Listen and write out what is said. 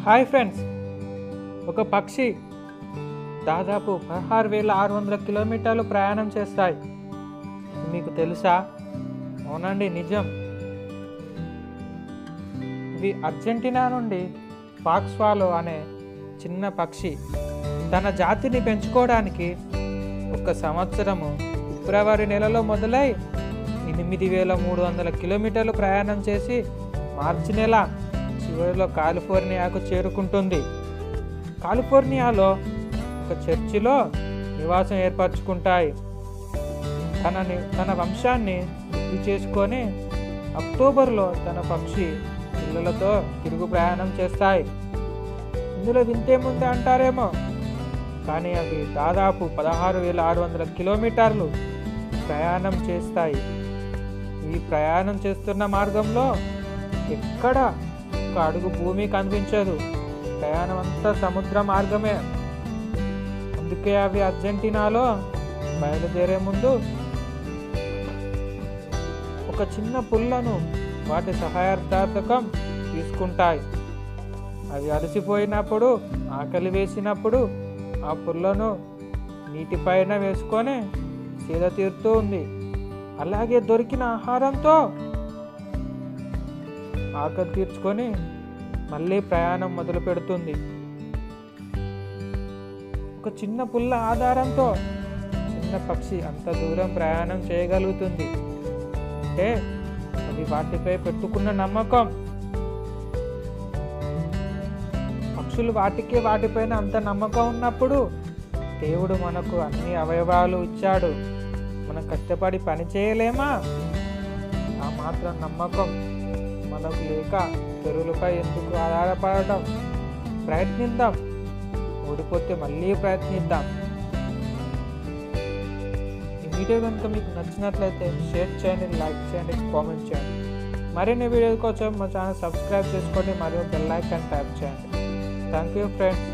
Hi friends, ఒక పక్షి దాదాపు 16,600 కిలోమీటర్లు ప్రయాణం చేస్తాయి. మీకు తెలుసా? అవునండి, నిజం. ఇది అర్జెంటీనా నుండి ఫాక్స్ స్వాలో అనే చిన్న పక్షి తన జాతిని పెంచుకోవడానికి ఒక సంవత్సరము ఫిబ్రవరి నెలలో మొదలై 8,300 కిలోమీటర్లు ప్రయాణం చేసి మార్చి నెల చివరిలో కాలిఫోర్నియాకు చేరుకుంటుంది. కాలిఫోర్నియాలో ఒక చర్చిలో నివాసం ఏర్పరచుకుంటాయి. తన వంశాన్ని వృద్ధి చేసుకొని అక్టోబర్లో తన పక్షి పిల్లలతో తిరుగు ప్రయాణం చేస్తాయి. ఇందులో వింతేముంది అంటారేమో, కానీ అవి దాదాపు 16,600 కిలోమీటర్లు ప్రయాణం చేస్తాయి. ఈ ప్రయాణం చేస్తున్న మార్గంలో ఎక్కడ ఒక అడుగు భూమి కనిపించదు. ప్రయాణం అంతా సముద్ర మార్గమే. అందుకే అవి అర్జెంటీనాలో బయలుదేరే ముందు ఒక చిన్న పుల్లను వాటి సహాయార్థకం తీసుకుంటాయి. అవి అలసిపోయినప్పుడు, ఆకలి వేసినప్పుడు ఆ పుల్లను నీటిపైన వేసుకొని సేద తీరుతూ ఉంది. అలాగే దొరికిన ఆహారంతో ఆకలి తీర్చుకొని మళ్ళీ ప్రయాణం మొదలు పెడుతుంది. ఒక చిన్న పుల్ల ఆధారంతో చిన్న పక్షి అంత దూరం ప్రయాణం చేయగలుగుతుంది అంటే అది వాటిపై పెట్టుకున్న నమ్మకం. పక్షులు వాటిపైన అంత నమ్మకం ఉన్నప్పుడు దేవుడు మనకు అన్ని అవయవాలు ఇచ్చాడు. మనం కష్టపడి పని చేయలేమా? ఆ మాత్రం నమ్మకం మనకు లేక తెరువులపై ఎందుకు ఆధారపడటం? ప్రయత్నిద్దాం, ఓడిపోతే మళ్ళీ ప్రయత్నిద్దాం. ఈ వీడియో కనుక మీకు నచ్చినట్లయితే షేర్ చేయండి, లైక్ చేయండి, కామెంట్ చేయండి. మరిన్ని వీడియోల కోసం మా ఛానల్ సబ్స్క్రైబ్ చేసుకోండి మరియు బెల్ ఐకాన్ ట్యాప్ చేయండి. Thank you friends.